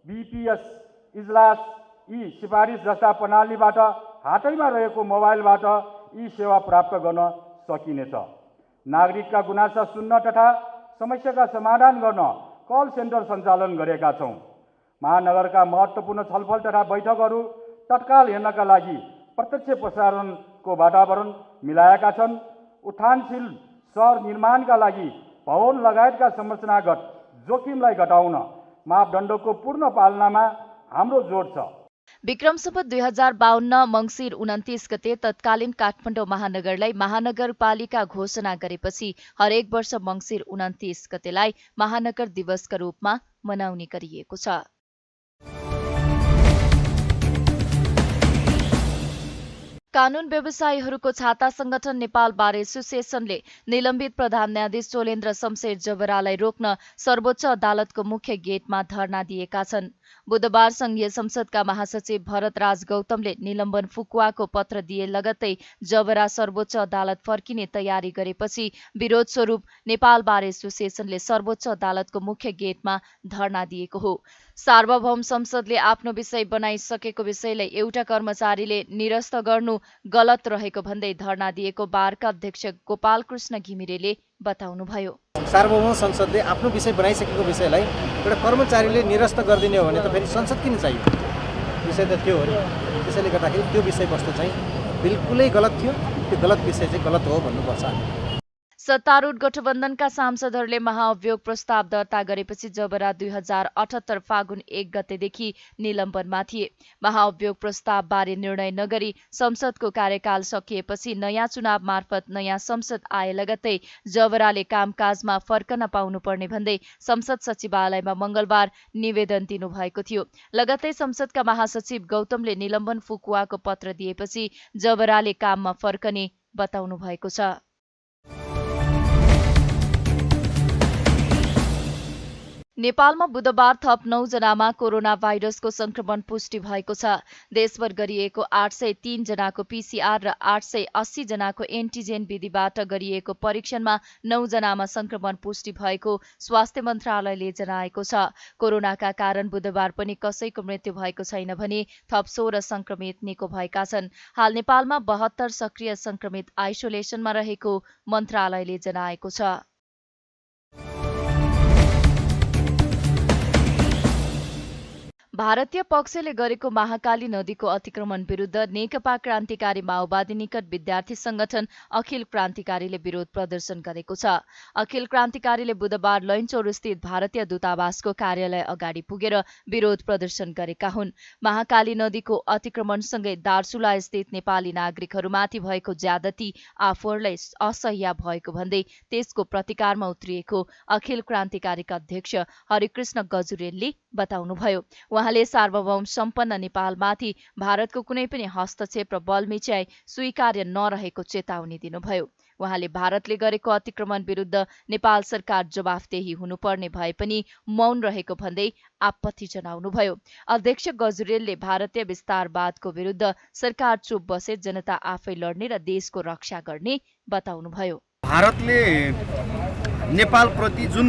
BPS इजलास, सिफारिस जस्ता प्रणालीबाट हातैमा रहेको मोबाइलबाट सेवा प्राप्त गर्न सकिनेछ। नागरिकका गुनासा सुन्न तथा समस्याका समाधान गर्न कल सेन्टर सञ्चालन गरेका छौँ। महानगरका महत्त्वपूर्ण छलफल तथा बैठकहरू तत्काल हेर्नका लागि प्रत्यक्ष प्रसारणको वातावरण मिलाएका छन्। उत्थानशील सहर निर्माणका लागि भवन लगायतका संरचनागत जोखिमलाई घटाउन मापदण्डको पूर्ण पालनामा हाम्रो जोड छ। विक्रम सम्वत 2052 मङ्सिर 29 गते तत्कालीन काठमाडौँ महानगरलाई महानगरपालिका घोषणा गरेपछि हरेक वर्ष मङ्सिर 29 गतेलाई महानगर दिवसका रूपमा मनाउने गरिएको छ। कानून व्यवसायीहरूको छाता संगठन नेपाल बार एसोसिएसनले निलम्बित प्रधान न्यायाधीश चोलेन्द्र शमशेर जबरालाई रोक्न सर्वोच्च अदालतको मुख्य गेटमा धरना दिएका छन्। बुधबार संघीय संसदका महासचिव भरत राज गौतमले निलम्बन फुकुवाको पत्र दिए लगत्तै जबरा सर्वोच्च अदालत फर्किने तयारी गरेपछि विरोध स्वरूप नेपाल बार एसोसिएसनले सर्वोच्च अदालतको मुख्य गेटमा धरना दिएको हो। सार्वभौम संसदले आफ्नो विषय बनाइसकेको विषयलाई एउटा कर्मचारीले निरस्त गर्नु गलत रहेको भन्दै धरना दिएको बारका अध्यक्ष गोपाल कृष्ण घिमिरेले बताउनुभयो। सार्वभौम संसदले आफ्नो विषय बनाइसकेको विषयलाई एउटा कर्मचारीले निरस्त गरिदिने हो भने त फेरि संसद किन चाहियो? विषय त त्यो हो नि। त्यसैले गर्दाखेरि त्यो विषयवस्तु चाहिँ बिल्कुलै गलत थियो। त्यो गलत विषय चाहिँ गलत हो भन्नुपर्छ। सत्तारूढ गठबन्धनका सांसदहरूले महाअभियोग प्रस्ताव दर्ता गरेपछि जबरा 2078 फागुन 1 गतेदेखि निलम्बनमा थिए। महाअभियोग प्रस्ताव बारे निर्णय नगरी संसदको कार्यकाल सकिएपछि नयाँ चुनाव मार्फत नयाँ संसद आए लगत्तै जबराले कामकाजमा फर्कन पाउनुपर्ने भन्दै संसद सचिवालयमा मंगलबार निवेदन दिनुभएको थियो। लगत्तै संसदका महासचिव गौतमले निलम्बन फुकुवाको पत्र दिएपछि जबराले काममा फर्कने बताउनु भएको छ। नेपालमा बुधबार थप 9 जनामा कोरोना भाइरसको संक्रमण पुष्टि भएको छ। देशभर गरिएको 803 जनाको PCR र 880 जनाको एन्टिजेन विधिबाट गरिएको परीक्षणमा 9 जनामा संक्रमण पुष्टि भएको स्वास्थ्य मन्त्रालयले जनाएको छ। कोरोनाका कारण बुधबार पनि कसैको मृत्यु भएको छैन भने थप 16 संक्रमित निको भएका छन्। हाल नेपालमा 72 सक्रिय संक्रमित आइसोलेसनमा रहेको मन्त्रालयले जनाएको छ। भारतीय पक्षले गरेको महाकाली नदीको अतिक्रमण विरुद्ध नेकपा क्रान्तिकारी माओवादी निकट विद्यार्थी संगठन अखिल क्रान्तिकारीले विरोध प्रदर्शन गरेको छ। अखिल क्रान्तिकारीले बुधबार लैनचौर स्थित भारतीय दूतावासको कार्यालय अगाडि पुगेर विरोध प्रदर्शन गरेका हुन्। महाकाली नदीको अतिक्रमणसँगै दार्चुला स्थित नेपाली नागरिकहरूमाथि भएको ज्यादती आफूहरूलाई असह्य भएको भन्दै त्यसको प्रतिकारमा उत्रिएको अखिल क्रान्तिकारीका अध्यक्ष हरिकृष्ण गजुरेलले बताउनुभयो। उहाँले सार्वभौम सम्पन्न नेपालमाथि भारतको कुनै पनि हस्तक्षेप र बलमिच्याइ स्वीकार्य नरहेको चेतावनी दिनुभयो। उहाँले भारतले गरेको अतिक्रमण विरुद्ध नेपाल सरकार जवाफदेही हुनुपर्ने भए पनि मौन रहेको भन्दै आपत्ति जनाउनुभयो। अध्यक्ष गजुरेलले भारतीय विस्तारवादको विरुद्ध सरकार चुप बसे जनता आफै लड्ने र देशको रक्षा गर्ने बताउनुभयो। भारतले नेपालप्रति जुन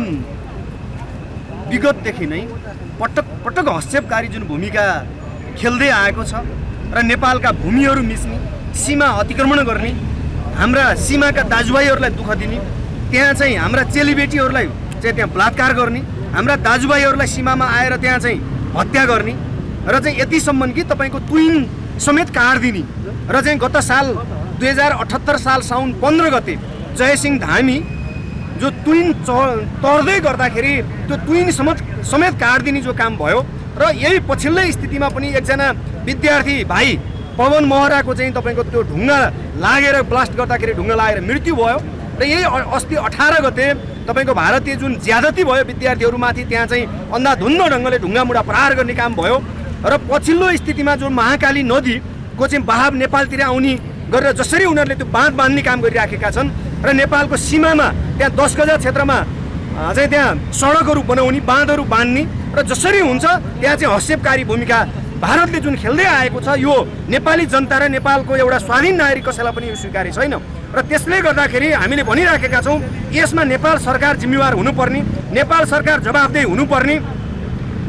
विगतदेखि नै पटक पटक हस्तक्षेपकारी जुन भूमिका खेल्दै आएको छ र नेपालका भूमिहरू मिच्ने, सीमा अतिक्रमण गर्ने, हाम्रा सीमाका दाजुभाइहरूलाई दुःख दिने, त्यहाँ चाहिँ हाम्रा चेलीबेटीहरूलाई चाहिँ त्यहाँ बलात्कार गर्ने, हाम्रा दाजुभाइहरूलाई सीमामा आएर त्यहाँ चाहिँ हत्या गर्ने र चाहिँ यतिसम्म कि तपाईँको तुइन समेत काट्दिने र चाहिँ गत साल 2078 साल साउन 15 गते जयसिंह धामी जो तुइन तर्दै गर्दाखेरि त्यो तुइन समेत काट्दिने जो काम भयो र यही पछिल्लै स्थितिमा पनि एकजना विद्यार्थी भाइ पवन महराको चाहिँ तपाईँको त्यो ढुङ्गा लागेर ब्लास्ट गर्दाखेरि ढुङ्गा लागेर मृत्यु भयो र यही अस्ति 18 गते तपाईँको भारतीय जुन ज्यादती भयो विद्यार्थीहरूमाथि त्यहाँ चाहिँ अन्धाधुन्ध ढङ्गले ढुङ्गामुढा प्रहार गर्ने काम भयो र पछिल्लो स्थितिमा जुन महाकाली नदीको चाहिँ बहाव नेपालतिर आउने गरेर जसरी उनीहरूले त्यो बाँध बाँध्ने काम गरिराखेका छन् र नेपालको सीमामा त्यहाँ 10 गजा क्षेत्रमा चाहिँ त्यहाँ सडकहरू बनाउने, बाँधहरू बाँध्ने र जसरी हुन्छ त्यहाँ चाहिँ हस्तक्षेपकारी भूमिका भारतले जुन खेल्दै आएको छ यो नेपाली जनता र नेपालको एउटा स्वाधीन नागरिक कसैलाई पनि यो स्वीकार्य छैन र त्यसले गर्दाखेरि हामीले भनिराखेका छौँ यसमा नेपाल सरकार जिम्मेवार हुनुपर्ने, नेपाल सरकार जवाफदेही हुनुपर्ने,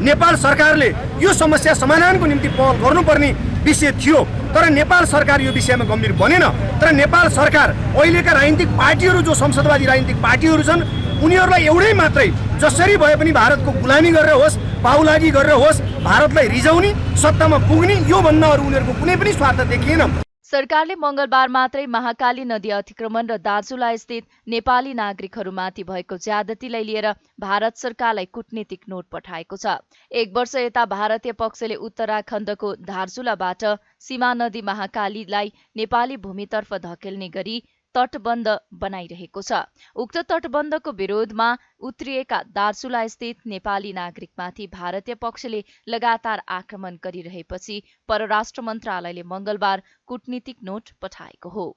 नेपाल सरकारले यो समस्या समाधानको निम्ति पहल गर्नुपर्ने विषय थियो। तर नेपाल सरकार यो विषयमा गम्भीर बनेन। तर नेपाल सरकार अहिलेका राजनीतिक पार्टीहरू जो संसदवादी राजनीतिक पार्टीहरू छन् उनीहरूलाई एउटै मात्रै जसरी भए पनि भारतको गुलामी गरेर होस्, पाउलागी गरेर होस्, भारतलाई रिजाउने, सत्तामा पुग्ने, यो भन्दा अरू उनीहरूको कुनै पनि स्वार्थ देखिएन। सरकारले मंगलबार मात्रै महाकाली नदी अतिक्रमण र दार्चुला स्थित नेपाली नागरिकहरूमाथि भएको ज्यादतीलाई लिएर भारत सरकारलाई कूटनीतिक नोट पठाएको छ। 1 वर्ष यता भारतीय पक्षले उत्तराखण्डको धारचुलाबाट सीमा नदी महाकालीलाई नेपाली भूमितर्फ धकेल्ने गरी तटबन्ध बनाइरहेको छ। उक्त तटबन्धको विरोधमा उत्रिएका दार्चुला स्थित नेपाली नागरिकमाथि भारतीय पक्षले लगातार आक्रमण गरिरहेपछि परराष्ट्र मन्त्रालयले मंगलबार कूटनीतिक नोट पठाएको हो।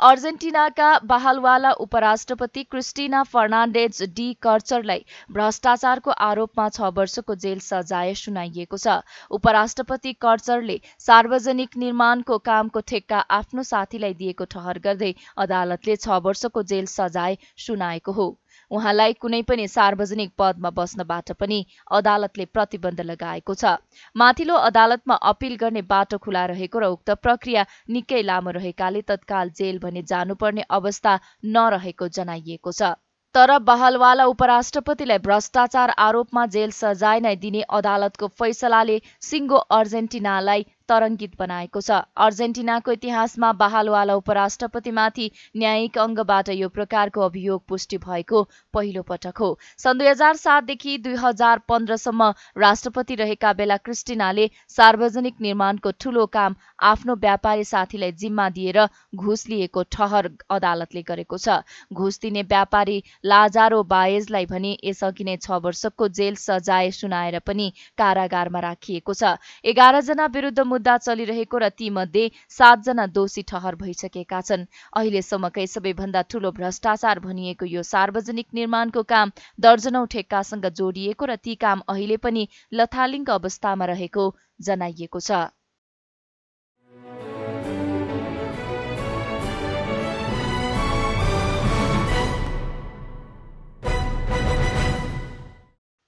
अर्जेन्टिनाका बहालवाला उपराष्ट्रपति क्रिस्टिना फर्नान्डेज डी कर्चरलाई भ्रष्टाचारको आरोपमा 6 वर्षको जेल सजाय सुनाइएको छ। उपराष्ट्रपति कर्चरले सार्वजनिक निर्माणको कामको ठेक्का आफ्नो साथीलाई दिएको ठहर गर्दै अदालतले 6 वर्षको जेल सजाय सुनाएको हो। उहाँलाई कुनै पनि सार्वजनिक पदमा बस्नबाट पनि अदालतले प्रतिबन्ध लगाएको छ। माथिल्लो अदालतमा अपिल गर्ने बाटो खुला रहेको र उक्त प्रक्रिया निकै लामो रहेकाले तत्काल जेल भने जानुपर्ने अवस्था नरहेको जनाइएको छ। तर बहालवाला उपराष्ट्रपतिलाई भ्रष्टाचार आरोपमा जेल सजाय नै दिने अदालतको फैसलाले सिङ्गो अर्जेन्टिनालाई तरङ्गित बनाएको छ। अर्जेन्टिनाको इतिहासमा बहालवाला उपराष्ट्रपतिमाथि न्यायिक अङ्गबाट यो प्रकारको अभियोग पुष्टि भएको पहिलो पटक हो। सन् 2007 देखि 2015 सम्म राष्ट्रपति रहेका बेला क्रिस्टिनाले सार्वजनिक निर्माणको ठूलो काम आफ्नो व्यापारी साथीलाई जिम्मा दिएर घुस लिएको ठहर अदालतले गरेको छ। घुस दिने व्यापारी लाजारो बाएजलाई भने यसअघि नै 6 वर्षको जेल सजाय सुनाएर पनि कारागारमा राखिएको छ। 11 जना विरुद्ध मुद्दा चलिरहेको र तीमध्ये 7 जना दोषी ठहर भइसकेका छन्। अहिलेसम्मकै सबैभन्दा ठूलो भ्रष्टाचार भनिएको यो सार्वजनिक निर्माणको काम दर्जनौं ठेक्कासँग जोडिएको र ती काम अहिले पनि लथालिङ्ग अवस्थामा रहेको जनाइएको छ।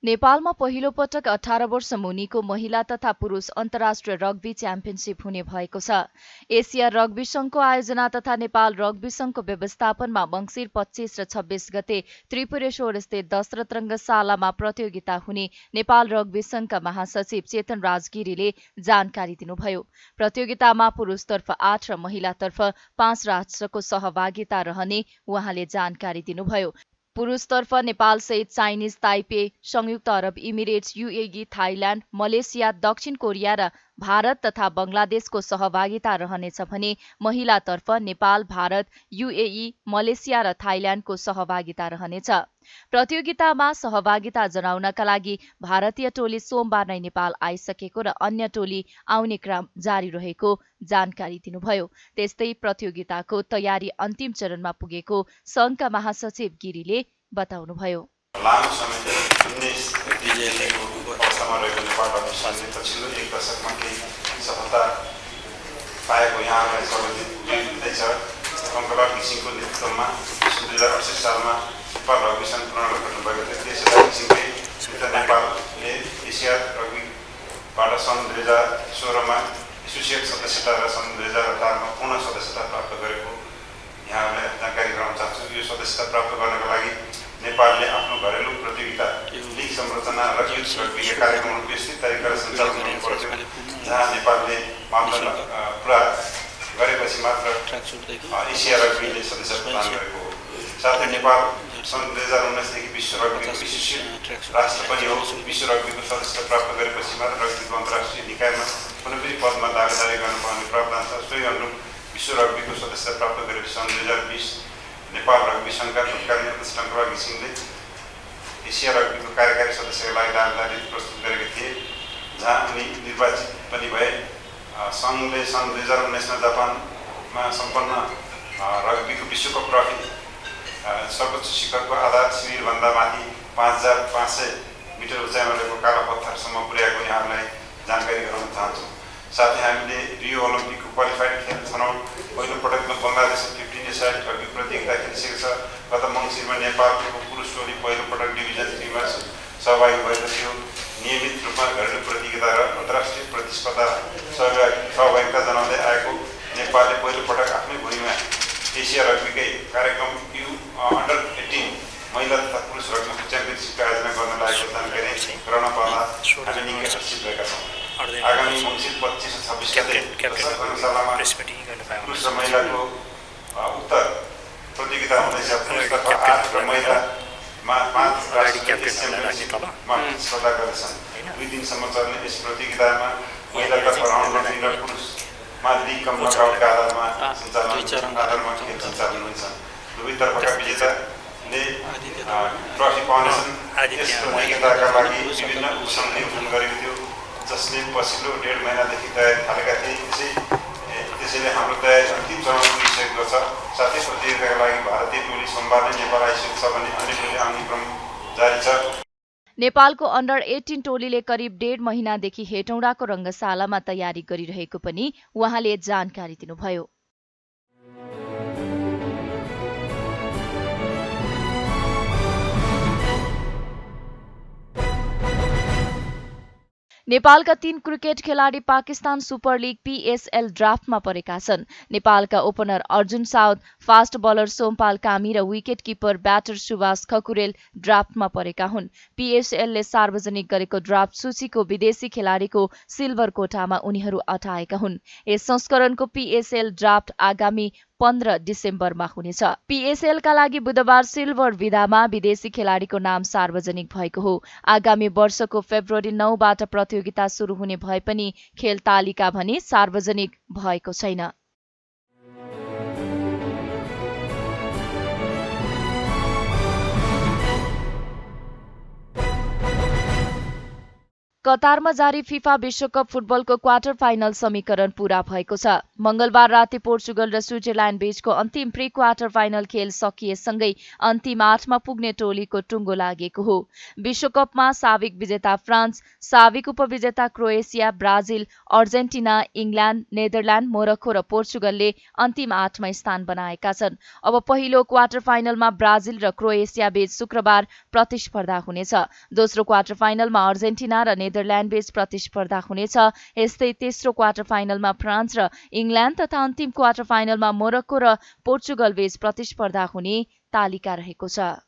नेपालमा पहिलो पटक 18 वर्ष मुनिको महिला तथा पुरुष अन्तर्राष्ट्रिय रग्बी च्याम्पियनसिप हुने भएको छ। एसिया रग्बी संघको आयोजना तथा नेपाल रग्बी संघको व्यवस्थापनमा मङ्सिर 25 र 26 गते त्रिपुरेश्वर स्थित दशरथ रङ्गशालामा प्रतियोगिता हुने नेपाल रग्बी संघका महासचिव चेतन राजगिरीले जानकारी दिनुभयो। प्रतियोगितामा पुरुषतर्फ 8 र महिलातर्फ 5 राष्ट्रको सहभागिता रहने उहाँले जानकारी दिनुभयो। पुरुषतर्फ नेपालसहित चाइनिज ताइपे, संयुक्त अरब इमिरेट्स, युएई, थाइल्याण्ड, मलेसिया, दक्षिण कोरिया र भारत तथा बंगलादेशको सहभागिता रहनेछ भने महिलातर्फ नेपाल, भारत, युएई, मलेसिया र थाइल्याण्डको सहभागिता रहनेछ। प्रतियोगितामा सहभागिता जनाउनका लागि भारतीय टोली सोमबार नै नेपाल आइसकेको र अन्य टोली आउने क्रम जारी रहेको जानकारी दिनुभयो। त्यस्तै प्रतियोगिताको तयारी अन्तिम चरणमा पुगेको संघका महासचिव गिरीले बताउनुभयो। लामो समयदेखि अवस्थामा रहेको नेपाल रग्बी संघले पछिल्लो एक दशकमा केही सफलता पाएको यहाँलाई सर्वजित छ। कङ्कला घिसिङको नेतृत्वमा 2068 सालमा नेपाल रग्बी संघ पुनर्गठन भएको थियो। त्यसैले घिसिङले नेपालले एसिया रग्बीबाट सन् 2016मा एसोसिएट सदस्यता र सन् 2018मा पूर्ण सदस्यता प्राप्त गरेको यहाँलाई जानकारी गराउन चाहन्छु। यो सदस्यता प्राप्त गर्नका लागि नेपालले आफ्नो घरेलु प्रतियोगिता लिग संरचना र युथ रग्बीका कार्यक्रमहरू व्यवस्थित तरिकाले सञ्चालन गर्नु पर्थ्यो, जहाँ नेपालले मापदण्ड पुरा गरेपछि मात्र एसिया रग्बीले सदस्यता प्रदान गरेको हो। साथै नेपाल सन् 2019देखि विश्व रग्बीको एसोसिएट राष्ट्र पनि हो। विश्व रग्बीको सदस्यता प्राप्त गरेपछि मात्र रग्बीको अन्तर्राष्ट्रिय निकायमा कुनै पनि पदमा दावेदारी गर्नुपर्ने प्रावधान छ। सोही अनुरूप विश्व रग्बीको सदस्यता प्राप्त गरेपछि सन् 2020 नेपाल रग्बी संघका तत्कालीन अध्यक्ष कङ्कला घिसिङले एसिया रग्बीको कार्यकारी सदस्यका लागि दावेदारी प्रस्तुत गरेका थिए, जहाँ उनी निर्वाचित पनि भए। सङ्घले सन् 2019मा जापानमा सम्पन्न रग्बीको विश्वकप ट्रफी सर्वोच्च शिखरको आधार शिविरभन्दा माथि 5500 मिटर उचाइमा रहेको काला पत्थरसम्म पुर्याएको यहाँहरूलाई जानकारी गराउन चाहन्छौँ। साथै हामीले रियो ओलम्पिकको क्वालिफाइड खेल छनौट पहिलो पटकमा बङ्गलादेशको 15 साइड रग्बी प्रतियोगिता खेलिसकेको छ। गत मङ्सिरमा नेपालको पुरुष टोली पहिलो पटक डिभिजन 3मा सहभागी भएको थियो। नियमित रूपमा घरेलु प्रतियोगिता र अन्तर्राष्ट्रिय प्रतिस्पर्धा सहभागिता जनाउँदै आएको नेपालले पहिलो पटक आफ्नै भूमिमा एसिया रग्बीकै कार्यक्रम अन्डर 18 महिला तथा पुरुष रग्बी च्याम्पियनसिपको आयोजना गर्न लागेको जानकारी गराउन पाउँदा हामी निकै हर्षित भएका छौँ। आगामी मङ्सिर 25 र 26 गते धर्मशालामा पुरुष र महिलाको उक्त प्रतियोगिता हुँदैछ। पुरुषतर्फ 8 र महिलामा 5 राष्ट्रिय च्याम्पियनसिपमा स्पर्धा गर्दैछन्। 2 दिनसम्म चल्ने यस प्रतियोगितामा महिलातर्फ राउन्ड रोबिन र पुरुषमा लिग कम नकआउटका आधारमा खेल सञ्चालन हुनेछ। दुवैतर्फका विजेताले ट्रफी पाउनेछन्। यस प्रतियोगिताका लागि विभिन्न उपसमिति गठन गरेको थियो, जसले पछिल्लो 1.5 महिनादेखि तयारी थालेका थिए। त्यसैले हाम्रो तयारी अन्तिम चरणमा पुगिसकेको छ। साथै प्रतियोगिताका लागि भारतीय टोली सोमबार नै नेपाल आइसकेको छ भने अन्य टोली आउने क्रम जारी छ। नेपालको अन्डर 18 टोलीले करिब 1.5 महिनादेखि हेटौँडाको रङ्गशालामा तयारी गरिरहेको पनि उहाँले जानकारी दिनुभयो। नेपालका 3 क्रिकेट खेलाडी पाकिस्तान सुपर लिग PSL ड्राफ्टमा परेका छन्। नेपालका opener Arjun Saud, fast bowler Sompal Kami र विकेट किपर ब्याटर सुभाष खकुरेल ड्राफ्टमा परेका हुन्। PSLले सार्वजनिक गरेको ड्राफ्ट सूचीको विदेशी खेलाडीको सिल्भर कोटामा उनीहरू अटाएका हुन्। यस संस्करणको PSL ड्राफ्ट आगामी 15 डिसेम्बरमा हुनेछ। PSLका लागि बुधबार सिल्भर विधामा विदेशी खेलाडीको नाम सार्वजनिक भएको हो। आगामी वर्षको फेब्रुअरी 9बाट प्रतियोगिता सुरु हुने भए पनि खेल तालिका भने सार्वजनिक भएको छैन। कतारमा जारी फिफा विश्वकप फुटबलको क्वार्टर फाइनल समीकरण पूरा भएको छ। मंगलबार राति पोर्चुगल र स्विजरल्याण्ड बीचको अन्तिम प्री क्वार्टर फाइनल खेल सकिएसँगै अन्तिम 8मा पुग्ने टोलीको टुङ्गो लागेको हो। विश्वकपमा साबिक विजेता फ्रान्स, साबिक उपविजेता Croatia, Brazil, Argentina, England, Netherlands, Morocco र पोर्चुगलले अन्तिम 8मा स्थान बनाएका छन्। अब पहिलो क्वार्टर फाइनलमा ब्राजिल र क्रोएसिया बीच शुक्रबार प्रतिस्पर्धा हुनेछ। दोस्रो क्वार्टर फाइनलमा अर्जेन्टिना र नेदरल्याण्ड बीच प्रतिस्पर्धा हुनेछ। यस्तै तेस्रो क्वार्टर फाइनलमा फ्रान्स र इङ्ल्यान्ड तथा अन्तिम क्वार्टर फाइनलमा मोरक्को र पोर्चुगल बीच प्रतिस्पर्धा हुने तालिका रहेको छ।